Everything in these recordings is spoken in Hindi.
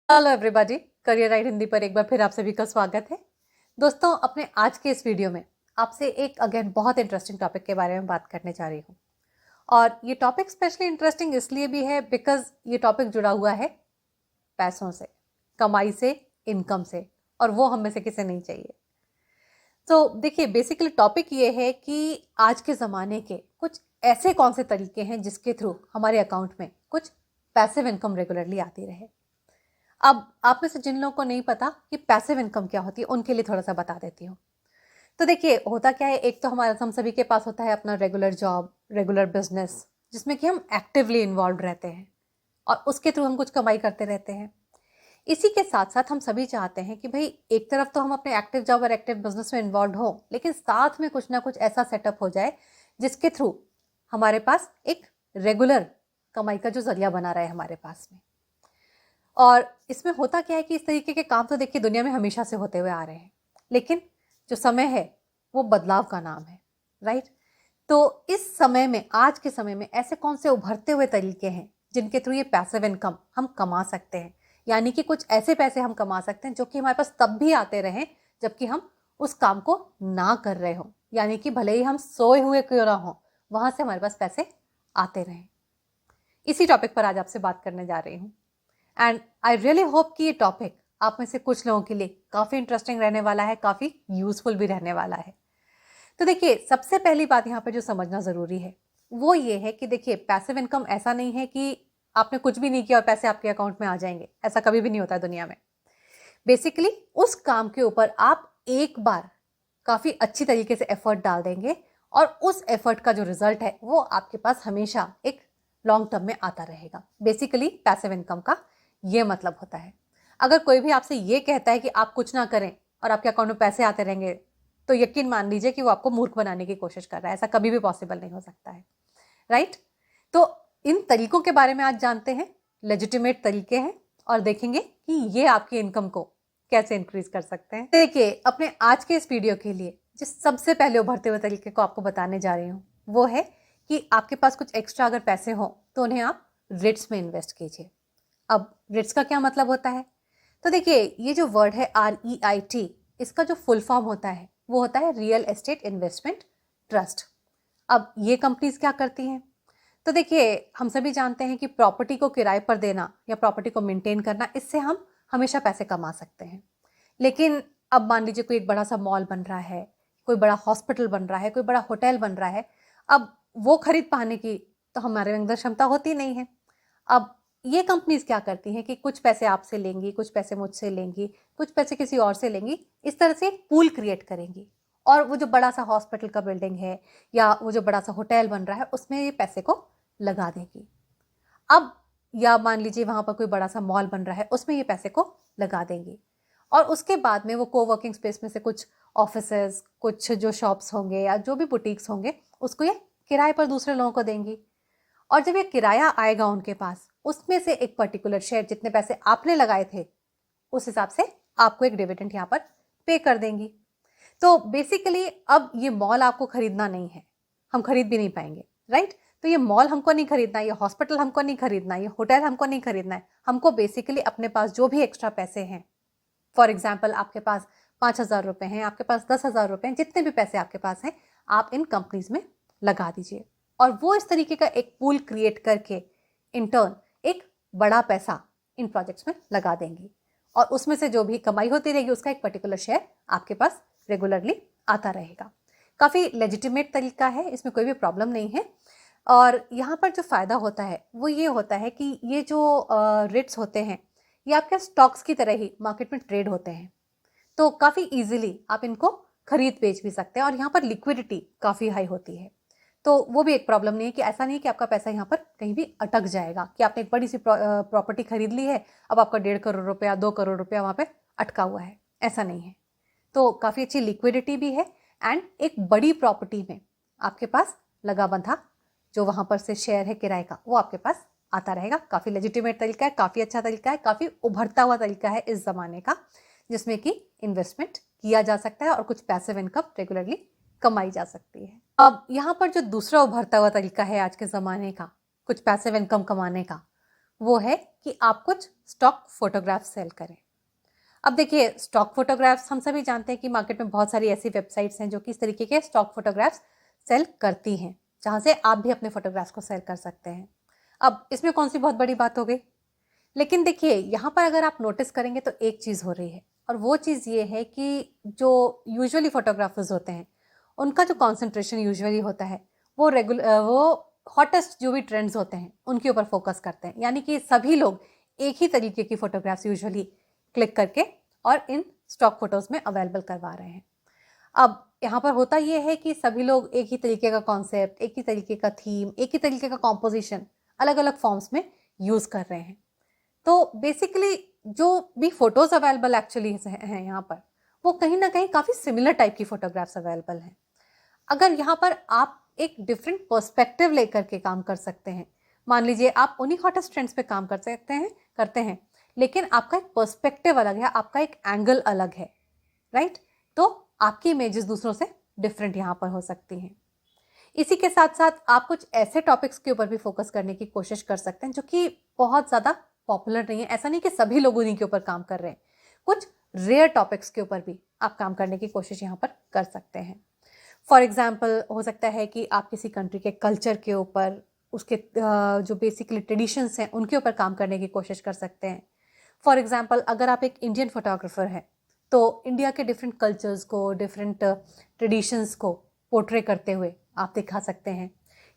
Hello everybody, career right Hindi पर एक बार फिर आप सभी का स्वागत है। दोस्तों, अपने आज के इस वीडियो में आपसे एक अगेन बहुत इंटरेस्टिंग टॉपिक के बारे में बात करने जा रही हूँ। और ये टॉपिक स्पेशली इंटरेस्टिंग इसलिए भी है बिकॉज ये टॉपिक जुड़ा हुआ है पैसों से, कमाई से, इनकम से, और वो हम में से किसे नहीं चाहिए। तो देखिए, बेसिकली टॉपिक ये है कि आज के ज़माने के कुछ ऐसे कौन से तरीके हैं जिसके थ्रू हमारे अकाउंट में कुछ पैसिव इनकम रेगुलरली आती रहे। अब आप में से जिन लोगों को नहीं पता कि पैसिव इनकम क्या होती है, उनके लिए थोड़ा सा बता देती हूँ। तो देखिए, होता क्या है, एक तो हमारा हम सभी के पास होता है अपना रेगुलर जॉब, रेगुलर बिजनेस, जिसमें कि हम एक्टिवली इन्वॉल्व रहते हैं और उसके थ्रू हम कुछ कमाई करते रहते हैं। इसी के साथ साथ हम सभी चाहते हैं कि भाई एक तरफ तो हम अपने एक्टिव जॉब और एक्टिव बिजनेस में इन्वॉल्व हो, लेकिन साथ में कुछ ना कुछ ऐसा सेटअप हो जाए जिसके थ्रू हमारे पास एक रेगुलर कमाई का जो जरिया बना रहा है हमारे पास में। और इसमें होता क्या है कि इस तरीके के काम तो देखिए दुनिया में हमेशा से होते हुए आ रहे हैं, लेकिन जो समय है वो बदलाव का नाम है, राइट। तो इस समय में, आज के समय में ऐसे कौन से उभरते हुए तरीके हैं जिनके थ्रू ये पैसिव इनकम हम कमा सकते हैं, यानी कि कुछ ऐसे पैसे हम कमा सकते हैं जो कि हमारे पास तब भी आते रहें जबकि हम उस काम को ना कर रहे हो, यानी कि भले ही हम सोए हुए क्यों ना हो, वहां से हमारे पास पैसे आते रहें। इसी टॉपिक पर आज आपसे बात करने जा रही हूँ। एंड आई रियली होप कि ये टॉपिक आप में से कुछ लोगों के लिए काफ़ी इंटरेस्टिंग रहने वाला है, काफ़ी यूजफुल भी रहने वाला है। तो देखिए, सबसे पहली बात यहाँ पे जो समझना ज़रूरी है वो ये है कि देखिए, पैसिव इनकम ऐसा नहीं है कि आपने कुछ भी नहीं किया और पैसे आपके अकाउंट में आ जाएंगे। ऐसा कभी भी नहीं होता है दुनिया में। बेसिकली उस काम के ऊपर आप एक बार काफ़ी अच्छी तरीके से एफर्ट डाल देंगे और उस एफर्ट का जो रिजल्ट है वो आपके पास हमेशा एक लॉन्ग टर्म में आता रहेगा। बेसिकली पैसिव इनकम का ये मतलब होता है। अगर कोई भी आपसे ये कहता है कि आप कुछ ना करें और आपके अकाउंट में पैसे आते रहेंगे, तो यकीन मान लीजिए कि वो आपको मूर्ख बनाने की कोशिश कर रहा है। ऐसा कभी भी पॉसिबल नहीं हो सकता है, राइट। तो इन तरीकों के बारे में आज जानते हैं, लेजिटिमेट तरीके हैं, और देखेंगे कि ये आपकी इनकम को कैसे इंक्रीज कर सकते हैं। देखिए, अपने आज के इस वीडियो के लिए जिस सबसे पहले उभरते हुए तरीके को आपको बताने जा रही हूँ वो है कि आपके पास कुछ एक्स्ट्रा अगर पैसे हो तो उन्हें आप रिट्स में इन्वेस्ट कीजिए। अब रिट्स का क्या मतलब होता है? तो देखिए, ये जो वर्ड है REIT, इसका जो फुल फॉर्म होता है वो होता है रियल एस्टेट इन्वेस्टमेंट ट्रस्ट। अब ये कंपनीज क्या करती हैं? तो देखिए, हम सभी जानते हैं कि प्रॉपर्टी को किराए पर देना या प्रॉपर्टी को मेंटेन करना, इससे हम हमेशा पैसे कमा सकते हैं। लेकिन अब मान लीजिए कोई एक बड़ा सा मॉल बन रहा है, कोई बड़ा हॉस्पिटल बन रहा है, कोई बड़ा होटल बन रहा है। अब वो खरीद पाने की तो हमारे अंदर क्षमता होती नहीं है। अब ये कंपनीज क्या करती हैं कि कुछ पैसे आपसे लेंगी, कुछ पैसे मुझसे लेंगी, कुछ पैसे किसी और से लेंगी, इस तरह से एक पूल क्रिएट करेंगी और वो जो बड़ा सा हॉस्पिटल का बिल्डिंग है या वो जो बड़ा सा होटल बन रहा है उसमें ये पैसे को लगा देगी। अब या मान लीजिए वहां पर कोई बड़ा सा मॉल बन रहा है, उसमें ये पैसे को लगा देंगी और उसके बाद में वो कोवर्किंग स्पेस में से कुछ ऑफिसेज, कुछ जो शॉप्स होंगे या जो भी बुटीक्स होंगे, उसको ये किराए पर दूसरे लोगों को देंगी। और जब ये किराया आएगा उनके पास, उसमें से एक पर्टिकुलर शेयर, जितने पैसे आपने लगाए थे उस हिसाब से आपको एक डिविडेंड यहाँ पर पे कर देंगी। तो बेसिकली अब ये मॉल आपको खरीदना नहीं है, हम खरीद भी नहीं पाएंगे, राइट। तो ये मॉल हमको नहीं खरीदना, ये हॉस्पिटल हमको नहीं खरीदना, ये होटल हमको नहीं खरीदना है। हमको बेसिकली अपने पास जो भी एक्स्ट्रा पैसे हैं, फॉर एग्जाम्पल आपके पास 5,000 रुपए हैं, आपके पास 10,000 रुपए हैं, जितने भी पैसे आपके पास हैं आप इन कंपनीज में लगा दीजिए और वो इस तरीके का एक पूल क्रिएट करके इन टर्न एक बड़ा पैसा इन प्रोजेक्ट्स में लगा देंगी और उसमें से जो भी कमाई होती रहेगी उसका एक पर्टिकुलर शेयर आपके पास रेगुलरली आता रहेगा। काफ़ी लेजिटिमेट तरीका है, इसमें कोई भी प्रॉब्लम नहीं है। और यहाँ पर जो फ़ायदा होता है वो ये होता है कि ये जो रेट्स होते हैं ये आपके स्टॉक्स की तरह ही मार्केट में ट्रेड होते हैं, तो काफ़ी इजीली आप इनको खरीद बेच भी सकते हैं और यहाँ पर लिक्विडिटी काफ़ी हाई होती है। तो वो भी एक प्रॉब्लम नहीं है कि ऐसा नहीं है कि आपका पैसा यहाँ पर कहीं भी अटक जाएगा कि आपने एक बड़ी सी प्रॉपर्टी खरीद ली है, अब आपका 1.5 करोड़ रुपया 2 करोड़ रुपया वहाँ पे अटका हुआ है, ऐसा नहीं है। तो काफ़ी अच्छी लिक्विडिटी भी है एंड एक बड़ी प्रॉपर्टी में आपके पास लगा बंधा जो वहाँ पर से शेयर है किराए का, वो आपके पास आता रहेगा। काफ़ी लेजिटिमेट तरीका है, काफ़ी अच्छा तरीका है, काफ़ी उभरता हुआ तरीका है इस ज़माने का, जिसमें कि इन्वेस्टमेंट किया जा सकता है और कुछ पैसिव इनकम रेगुलरली कमाई जा सकती है। अब यहाँ पर जो दूसरा उभरता हुआ तरीका है आज के ज़माने का कुछ पैसिव इनकम कमाने का, वो है कि आप कुछ स्टॉक फोटोग्राफ सेल करें। अब देखिए, स्टॉक फोटोग्राफ्स हम सभी जानते हैं कि मार्केट में बहुत सारी ऐसी वेबसाइट्स हैं जो कि इस तरीके के स्टॉक फोटोग्राफ्स सेल करती हैं, जहाँ से आप भी अपने फोटोग्राफ्स को सेल कर सकते हैं। अब इसमें कौन सी बहुत बड़ी बात हो गई? लेकिन देखिए, यहाँ पर अगर आप नोटिस करेंगे तो एक चीज़ हो रही है, और वो चीज़ ये है कि जो यूजुअली फोटोग्राफर्स होते हैं उनका जो कॉन्सेंट्रेशन यूजुअली होता है वो हॉटेस्ट जो भी ट्रेंड्स होते हैं उनके ऊपर फोकस करते हैं। यानी कि सभी लोग एक ही तरीके की फोटोग्राफ्स यूजुअली क्लिक करके और इन स्टॉक फोटोज़ में अवेलेबल करवा रहे हैं। अब यहाँ पर होता ये है कि सभी लोग एक ही तरीके का कॉन्सेप्ट, एक ही तरीके का थीम, एक ही तरीके का कॉम्पोजिशन अलग अलग फॉर्म्स में यूज़ कर रहे हैं। तो बेसिकली जो भी फोटोज अवेलेबल एक्चुअली हैं यहाँ पर, वो कहीं ना कहीं काफ़ी सिमिलर टाइप की फोटोग्राफ्स अवेलेबल हैं। अगर यहाँ पर आप एक डिफरेंट पर्सपेक्टिव लेकर के काम कर सकते हैं, मान लीजिए आप उन्हीं हॉटेस्ट ट्रेंड्स पे काम करते हैं, लेकिन आपका एक पर्सपेक्टिव अलग है, आपका एक एंगल अलग है, राइट? तो आपकी इमेजेस दूसरों से डिफरेंट यहाँ पर हो सकती हैं। इसी के साथ साथ आप कुछ ऐसे टॉपिक्स के ऊपर भी फोकस करने की कोशिश कर सकते हैं जो कि बहुत ज़्यादा पॉपुलर नहीं है। ऐसा नहीं कि सभी लोग उन्हीं के ऊपर काम कर रहे हैं, कुछ रेयर टॉपिक्स के ऊपर भी आप काम करने की कोशिश यहाँ पर कर सकते हैं। फॉर एग्जाम्पल, हो सकता है कि आप किसी कंट्री के कल्चर के ऊपर, उसके जो बेसिकली ट्रेडिशंस हैं उनके ऊपर काम करने की कोशिश कर सकते हैं। फॉर एग्जाम्पल, अगर आप एक इंडियन फोटोग्राफर हैं तो इंडिया के डिफरेंट कल्चर्स को, डिफरेंट ट्रेडिशंस को पोर्ट्रे करते हुए आप दिखा सकते हैं।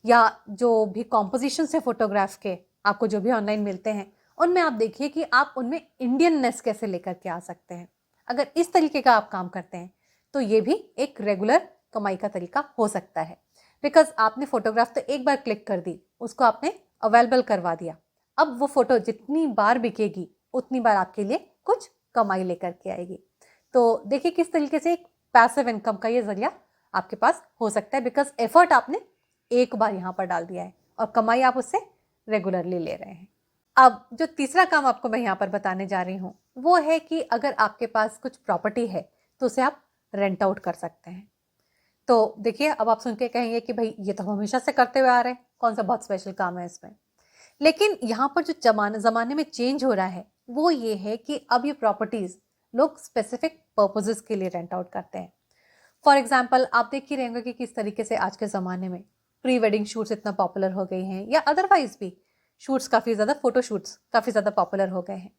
या जो भी कॉम्पोजिशंस है फोटोग्राफ के, आपको जो भी ऑनलाइन मिलते हैं, उनमें आप देखिए कि आप उनमें इंडियननेस कैसे लेकर के आ सकते हैं। अगर इस तरीके का आप काम करते हैं तो ये भी एक रेगुलर कमाई का तरीका हो सकता है। बिकॉज आपने फोटोग्राफ तो एक बार क्लिक कर दी, उसको आपने अवेलेबल करवा दिया, अब वो फोटो जितनी बार बिकेगी उतनी बार आपके लिए कुछ कमाई लेकर के आएगी। तो देखिए किस तरीके से एक पैसिव इनकम का ये जरिया आपके पास हो सकता है, बिकॉज एफर्ट आपने एक बार यहाँ पर डाल दिया है और कमाई आप उससे रेगुलरली ले रहे हैं। अब जो तीसरा काम आपको मैं यहाँ पर बताने जा रही हूँ वो है कि अगर आपके पास कुछ प्रॉपर्टी है तो उसे आप रेंट आउट कर सकते हैं। तो देखिए, अब आप सुन के कहेंगे कि भाई ये तो हम हमेशा से करते हुए आ रहे हैं, कौन सा बहुत स्पेशल काम है इसमें। लेकिन यहाँ पर जो जमाने में चेंज हो रहा है वो ये है कि अब ये प्रॉपर्टीज लोग स्पेसिफिक पर्पसेस के लिए रेंट आउट करते हैं। फॉर एग्जाम्पल, आप देख ही रहेंगे कि किस तरीके से आज के ज़माने में प्री वेडिंग शूट्स इतना पॉपुलर हो गए हैं, या अदरवाइज भी शूट्स काफ़ी ज़्यादा, फोटो शूट्स काफ़ी ज़्यादा पॉपुलर हो गए हैं।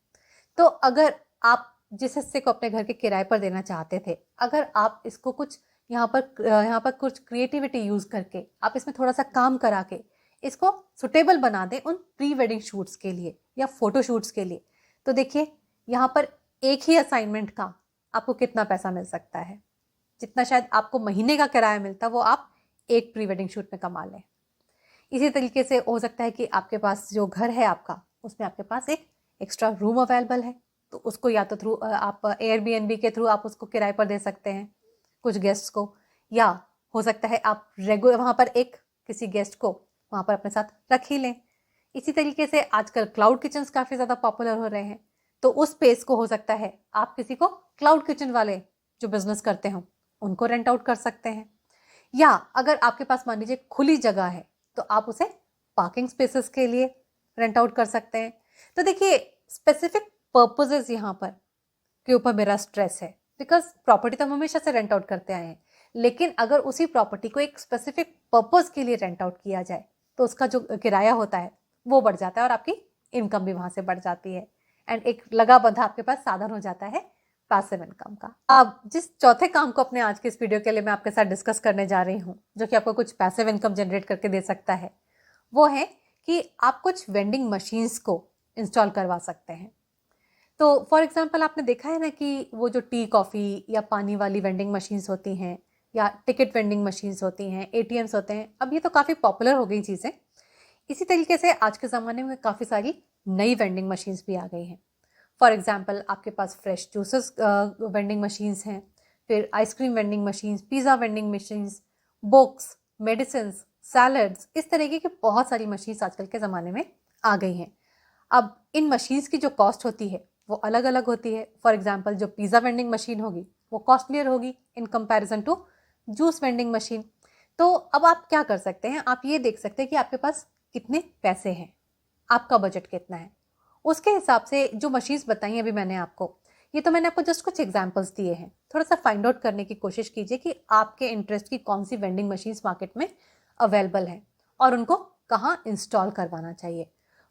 तो अगर आप जिस हिस्से को अपने घर के किराए पर देना चाहते थे, अगर आप इसको कुछ यहाँ पर कुछ क्रिएटिविटी यूज़ करके आप इसमें थोड़ा सा काम करा के इसको सुटेबल बना दें उन प्री वेडिंग शूट्स के लिए या फोटो शूट्स के लिए, तो देखिए यहाँ पर एक ही असाइनमेंट का आपको कितना पैसा मिल सकता है। जितना शायद आपको महीने का किराया मिलता वो आप एक प्री वेडिंग शूट में कमा लें। इसी तरीके से हो सकता है कि आपके पास जो घर है आपका, उसमें आपके पास एक एक्स्ट्रा रूम अवेलेबल है, तो उसको या तो थ्रू आप एयरबीएनबी के थ्रू आप उसको किराए पर दे सकते हैं कुछ गेस्ट्स को, या हो सकता है आप रेगुलर वहाँ पर एक किसी गेस्ट को वहाँ पर अपने साथ रख ही लें। इसी तरीके से आजकल क्लाउड किचन्स काफ़ी ज़्यादा पॉपुलर हो रहे हैं, तो उस स्पेस को हो सकता है आप किसी को क्लाउड किचन वाले जो बिजनेस करते हो उनको रेंट आउट कर सकते हैं। या अगर आपके पास मान लीजिए खुली जगह है तो आप उसे पार्किंग स्पेसेस के लिए रेंट आउट कर सकते हैं। तो देखिए, स्पेसिफिक पर्पसेस यहाँ पर के ऊपर मेरा स्ट्रेस है, बिकॉज प्रॉपर्टी तो हम हमेशा से रेंट आउट करते आए हैं, लेकिन अगर उसी प्रॉपर्टी को एक स्पेसिफिक पर्पस के लिए रेंट आउट किया जाए तो उसका जो किराया होता है वो बढ़ जाता है और आपकी इनकम भी वहाँ से बढ़ जाती है, एंड एक लगा बंधा आपके पास साधन हो जाता है पैसिव इनकम का। अब जिस चौथे काम को अपने आज के इस वीडियो के लिए मैं आपके साथ डिस्कस करने जा रही हूँ, जो कि आपको कुछ पैसिव इनकम जनरेट करके दे सकता है, वो है कि आप कुछ वेंडिंग मशीन्स को इंस्टॉल करवा सकते हैं। तो फॉर एग्जांपल, आपने देखा है ना कि वो जो टी कॉफ़ी या पानी वाली वेंडिंग मशीन्स होती हैं, या टिकट वेंडिंग मशीन्स होती हैं, एटीएम्स होते हैं, अब ये तो काफ़ी पॉपुलर हो गई चीज़ें। इसी तरीके से आज के ज़माने में काफ़ी सारी नई वेंडिंग मशीन्स भी आ गई हैं। फॉर एग्जांपल, आपके पास फ्रेश जूसेस वेंडिंग मशीन्स हैं, फिर ice cream vending machines, pizza vending machines, books, medicines, salads, इस तरीके की बहुत सारी मशीन्स आजकल के ज़माने में आ गई हैं। अब इन मशीन्स की जो कॉस्ट होती है वो अलग अलग होती है। फॉर एग्जांपल, जो पिज़्ज़ा वेंडिंग मशीन होगी वो कॉस्टलियर होगी in comparison to juice vending machine. तो अब आप क्या कर सकते हैं, आप ये देख सकते हैं कि आपके पास कितने पैसे हैं, आपका बजट कितना है, उसके हिसाब से जो मशीन्स बताई हैं अभी मैंने आपको, ये तो मैंने आपको जस्ट कुछ एग्जांपल्स दिए हैं। थोड़ा सा फाइंड आउट करने की कोशिश कीजिए कि आपके इंटरेस्ट की कौन सी वेंडिंग मशीन्स मार्केट में अवेलेबल है और उनको कहाँ इंस्टॉल करवाना चाहिए।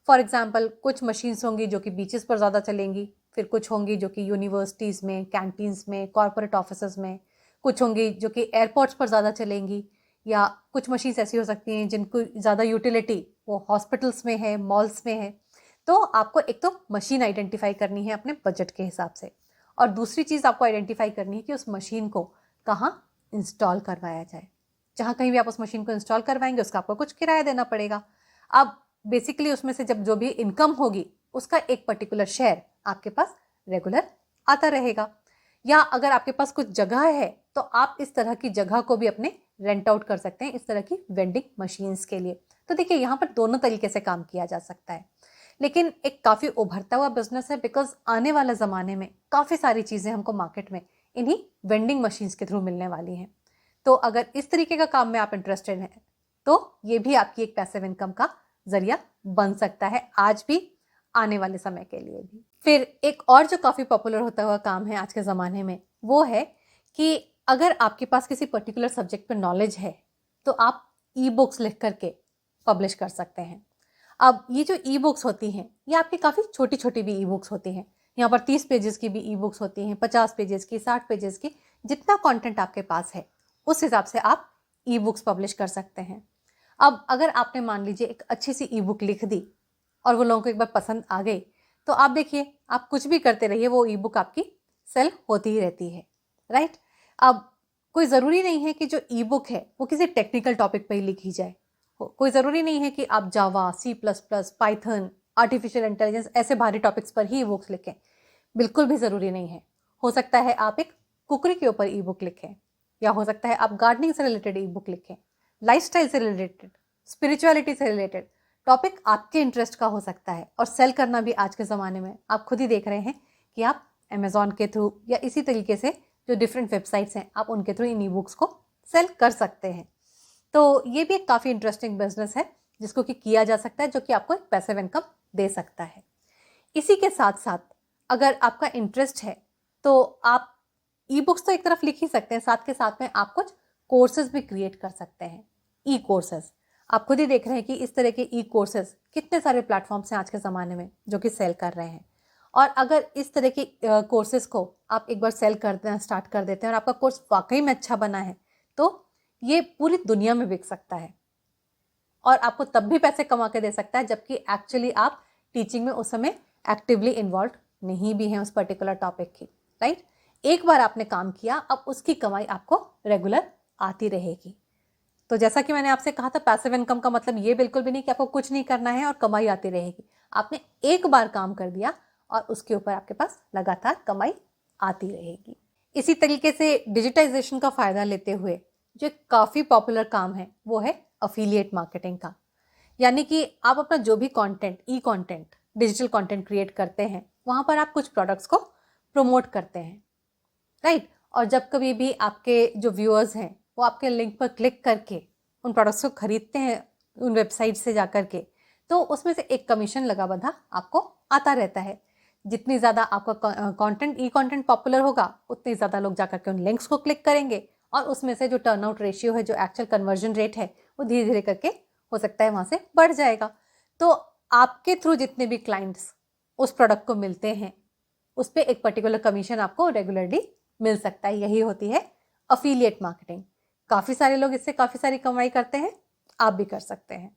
फॉर एग्जाम्पल कुछ मशीन्स होंगी जो कि बीचेस पर ज़्यादा चलेंगी, फिर कुछ होंगी जो कि यूनिवर्सिटीज़ में, कैंटीन्स में, कॉरपोरेट ऑफिस में, कुछ होंगी जो कि एयरपोर्ट्स पर ज़्यादा चलेंगी, या कुछ मशीन्स ऐसी हो सकती हैं जिनको ज़्यादा यूटिलिटी वो हॉस्पिटल्स में है, मॉल्स में है। तो आपको एक तो मशीन आइडेंटिफाई करनी है अपने बजट के हिसाब से, और दूसरी चीज़ आपको आइडेंटिफाई करनी है कि उस मशीन को कहाँ इंस्टॉल करवाया जाए। जहाँ कहीं भी आप उस मशीन को इंस्टॉल करवाएंगे उसका आपको कुछ किराया देना पड़ेगा। अब बेसिकली उसमें से जब जो भी इनकम होगी उसका एक पर्टिकुलर शेयर आपके पास रेगुलर आता रहेगा। या अगर आपके पास कुछ जगह है तो आप इस तरह की जगह को भी अपने रेंट आउट कर सकते हैं इस तरह की वेंडिंग मशीन्स के लिए। तो देखिए यहाँ पर दोनों तरीके से काम किया जा सकता है, लेकिन एक काफ़ी उभरता हुआ बिजनेस है, बिकॉज आने वाले ज़माने में काफ़ी सारी चीज़ें हमको मार्केट में इन्हीं वेंडिंग मशीन्स के थ्रू मिलने वाली हैं। तो अगर इस तरीके का काम में आप इंटरेस्टेड हैं तो ये भी आपकी एक पैसिव इनकम का जरिया बन सकता है, आज भी, आने वाले समय के लिए भी। फिर एक और जो काफ़ी पॉपुलर होता हुआ काम है आज के ज़माने में वो है कि अगर आपके पास किसी पर्टिकुलर सब्जेक्ट पर नॉलेज है तो आप ई बुक्स लिख करके पब्लिश कर सकते हैं। अब ये जो ई बुक्स होती हैं ये आपकी काफ़ी छोटी छोटी भी ई बुक्स होती हैं। यहाँ पर 30 पेजेस की भी ई बुक्स होती हैं, 50 पेजेस की, 60 पेजेस की, जितना कंटेंट आपके पास है उस हिसाब से आप ई बुक्स पब्लिश कर सकते हैं। अब अगर आपने मान लीजिए एक अच्छी सी ई बुक लिख दी और वो लोगों को एक बार पसंद आ गई तो आप देखिए आप कुछ भी करते रहिए वो ई बुक आपकी सेल होती ही रहती है, राइट। अब कोई ज़रूरी नहीं है कि जो ई बुक है वो किसी टेक्निकल टॉपिक पर ही लिखी जाए। कोई ज़रूरी नहीं है कि आप जावा, C++, पाइथन, आर्टिफिशियल इंटेलिजेंस ऐसे भारी टॉपिक्स पर ही ई बुक्स लिखें, बिल्कुल भी ज़रूरी नहीं है। हो सकता है आप एक कुकरी के ऊपर ई बुक लिखें, या हो सकता है आप गार्डनिंग से रिलेटेड ई बुक लिखें, लाइफस्टाइल से रिलेटेड, स्पिरिचुअलिटी से रिलेटेड टॉपिक आपके इंटरेस्ट का हो सकता है। और सेल करना भी आज के ज़माने में आप खुद ही देख रहे हैं कि आप अमेजोन के थ्रू या इसी तरीके से जो डिफरेंट वेबसाइट्स हैं आप उनके थ्रू इन ई बुक्स को सेल कर सकते हैं। तो ये भी एक काफ़ी इंटरेस्टिंग बिजनेस है जिसको कि किया जा सकता है, जो कि आपको एक पैसिव इनकम दे सकता है। इसी के साथ साथ अगर आपका इंटरेस्ट है तो आप ई बुक्स तो एक तरफ लिख ही सकते हैं, साथ के साथ में आप कुछ कोर्सेज भी क्रिएट कर सकते हैं, ई कोर्सेज। आप खुद ही देख रहे हैं कि इस तरह के ई कोर्सेज कितने सारे प्लेटफॉर्म्स हैं आज के ज़माने में जो कि सेल कर रहे हैं। और अगर इस तरह के कोर्सेज को आप एक बार सेल करना स्टार्ट कर देते हैं और आपका कोर्स वाकई में अच्छा बना है तो ये पूरी दुनिया में बिक सकता है और आपको तब भी पैसे कमा के दे सकता है जबकि एक्चुअली आप टीचिंग में उस समय एक्टिवली इन्वॉल्व नहीं भी हैं उस पर्टिकुलर टॉपिक की, राइट। एक बार आपने काम किया, अब उसकी कमाई आपको रेगुलर आती रहेगी। तो जैसा कि मैंने आपसे कहा था, पैसिव इनकम का मतलब ये बिल्कुल भी नहीं कि आपको कुछ नहीं करना है और कमाई आती रहेगी। आपने एक बार काम कर दिया और उसके ऊपर आपके पास लगातार कमाई आती रहेगी। इसी तरीके से डिजिटाइजेशन का फ़ायदा लेते हुए जो काफ़ी पॉपुलर काम है वो है अफिलिएट मार्केटिंग का। यानी कि आप अपना जो भी कंटेंट, ई कंटेंट, डिजिटल कंटेंट क्रिएट करते हैं वहाँ पर आप कुछ प्रोडक्ट्स को प्रमोट करते हैं, राइट। और जब कभी भी आपके जो व्यूअर्स हैं वो आपके लिंक पर क्लिक करके उन प्रोडक्ट्स को खरीदते हैं उन वेबसाइट से जा कर के, तो उसमें से एक कमीशन लगा बंधा आपको आता रहता है। जितनी ज़्यादा आपका कंटेंट, ई कंटेंट पॉपुलर होगा उतने ज़्यादा लोग जाकर के उन लिंक्स को क्लिक करेंगे और उसमें से जो टर्नआउट रेशियो है, जो एक्चुअल कन्वर्जन रेट है, वो धीरे धीरे करके हो सकता है वहाँ से बढ़ जाएगा। तो आपके थ्रू जितने भी क्लाइंट्स उस प्रोडक्ट को मिलते हैं उस पर एक पर्टिकुलर कमीशन आपको रेगुलरली मिल सकता है। यही होती है अफिलिएट मार्केटिंग। काफ़ी सारे लोग इससे काफ़ी सारी कमाई करते हैं, आप भी कर सकते हैं।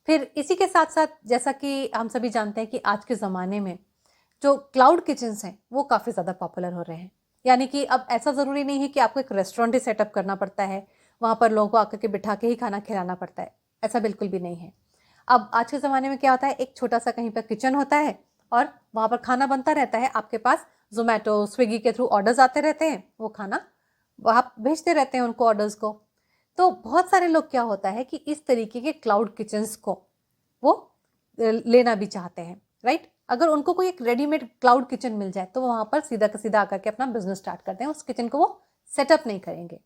फिर इसी के साथ साथ जैसा कि हम सभी जानते हैं कि आज के ज़माने में जो क्लाउड किचन्स हैं वो काफ़ी ज़्यादा पॉपुलर हो रहे हैं। यानी कि अब ऐसा ज़रूरी नहीं है कि आपको एक रेस्टोरेंट ही सेटअप करना पड़ता है, वहाँ पर लोगों को आकर के बिठा के ही खाना खिलाना पड़ता है, ऐसा बिल्कुल भी नहीं है। अब आज के ज़माने में क्या होता है, एक छोटा सा कहीं पर किचन होता है और वहाँ पर खाना बनता रहता है। आपके पास ज़ोमैटो, स्विगी के थ्रू ऑर्डर्स आते रहते हैं, वो खाना आप भेजते रहते हैं उनको ऑर्डर्स को। तो बहुत सारे लोग क्या होता है कि इस तरीके के क्लाउड किचन्स को वो लेना भी चाहते हैं, राइट। अगर उनको कोई एक रेडीमेड क्लाउड किचन मिल जाए तो वो वहाँ पर सीधा का सीधा आकर के अपना बिजनेस स्टार्ट करते हैं, उस किचन को वो सेटअप नहीं करेंगे।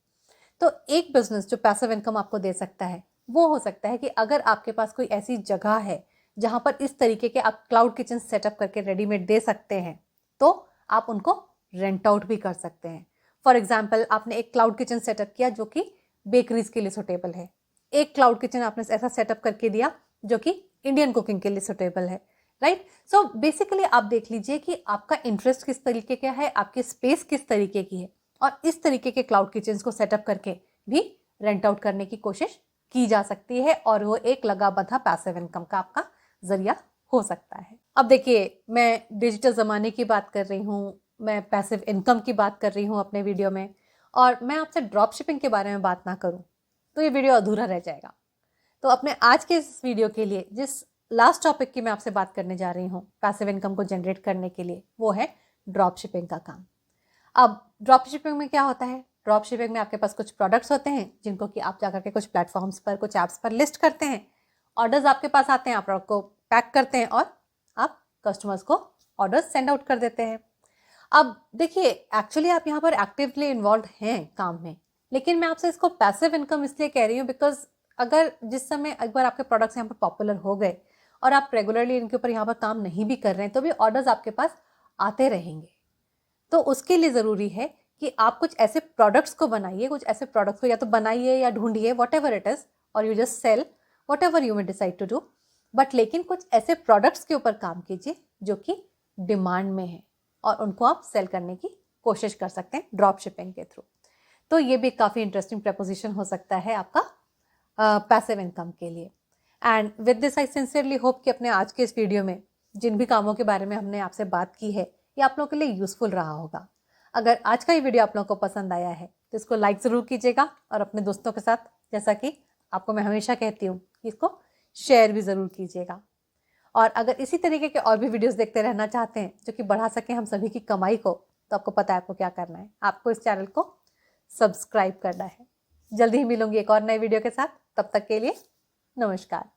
तो एक बिजनेस जो पैसिव इनकम आपको दे सकता है वो हो सकता है कि अगर आपके पास कोई ऐसी जगह है जहाँ पर इस तरीके के आप क्लाउड किचन सेटअप करके रेडीमेड दे सकते हैं, तो आप उनको रेंट आउट भी कर सकते हैं। फॉर एग्जाम्पल, आपने एक क्लाउड किचन सेटअप किया जो कि बेकरीज के लिए सुटेबल है, एक क्लाउड किचन आपने ऐसा सेटअप करके दिया जो कि इंडियन कुकिंग के लिए सुटेबल है, राइट। सो बेसिकली आप देख लीजिए कि आपका इंटरेस्ट किस तरीके का है, आपकी स्पेस किस तरीके की है, और इस तरीके के क्लाउड किचन को सेटअप करके भी रेंट आउट करने की कोशिश की जा सकती है, और वो एक लगा बंधा पैसिव इनकम का आपका जरिया हो सकता है। अब देखिए, मैं डिजिटल ज़माने की बात कर रही हूँ, मैं पैसिव इनकम की बात कर रही हूँ अपने वीडियो में, और मैं आपसे ड्रॉप शिपिंग के बारे में बात ना करूँ तो ये वीडियो अधूरा रह जाएगा। तो अपने आज के इस वीडियो के लिए जिस लास्ट टॉपिक की मैं आपसे बात करने जा रही हूँ पैसिव इनकम को जनरेट करने के लिए, वो है ड्रॉप शिपिंग का काम। अब ड्रॉप शिपिंग में क्या होता है? ड्रॉप शिपिंग में आपके पास कुछ प्रोडक्ट्स होते हैं जिनको कि आप जाकर के कुछ प्लेटफॉर्म्स पर, कुछ ऐप्स पर लिस्ट करते हैं, ऑर्डर्स आपके पास आते हैं, आप प्रोडक्ट को पैक करते हैं और आप कस्टमर्स को ऑर्डर्स सेंड आउट कर देते हैं। अब देखिए, एक्चुअली आप यहाँ पर एक्टिवली इन्वॉल्व हैं काम में, लेकिन मैं आपसे इसको पैसिव इनकम इसलिए कह रही हूँ बिकॉज अगर जिस समय एक बार आपके प्रोडक्ट्स यहाँ पर पॉपुलर हो गए और आप रेगुलरली इनके ऊपर यहाँ पर काम नहीं भी कर रहे हैं, तो भी ऑर्डर्स आपके पास आते रहेंगे। तो उसके लिए ज़रूरी है कि आप कुछ ऐसे प्रोडक्ट्स को बनाइए, कुछ ऐसे प्रोडक्ट्स को या तो बनाइए या ढूंढिए, वॉट एवर इट इज़, और you just sell whatever you may decide to do, but लेकिन कुछ ऐसे प्रोडक्ट्स के ऊपर काम कीजिए जो कि डिमांड में है और उनको आप सेल करने की कोशिश कर सकते हैं ड्रॉप शिपिंग के थ्रू। तो ये भी काफ़ी इंटरेस्टिंग प्रपोजिशन हो सकता है आपका पैसिव इनकम के लिए। And with this I sincerely hope कि अपने आज के इस वीडियो में जिन भी कामों के बारे में हमने आपसे बात की है, ये आप लोगों के लिए यूज़फुल रहा होगा। अगर आज का ये वीडियो आप लोगों को पसंद आया है तो इसको लाइक ज़रूर कीजिएगा, और अपने दोस्तों के साथ, जैसा कि आपको मैं हमेशा कहती हूँ, कि इसको शेयर भी ज़रूर कीजिएगा। और अगर इसी तरीके के और भी वीडियोस देखते रहना चाहते हैं जो कि बढ़ा सकें हम सभी की कमाई को, तो आपको पता है आपको क्या करना है, आपको इस चैनल को सब्सक्राइब करना है। जल्दी ही मिलूंगी एक और नए वीडियो के साथ, तब तक के लिए नमस्कार।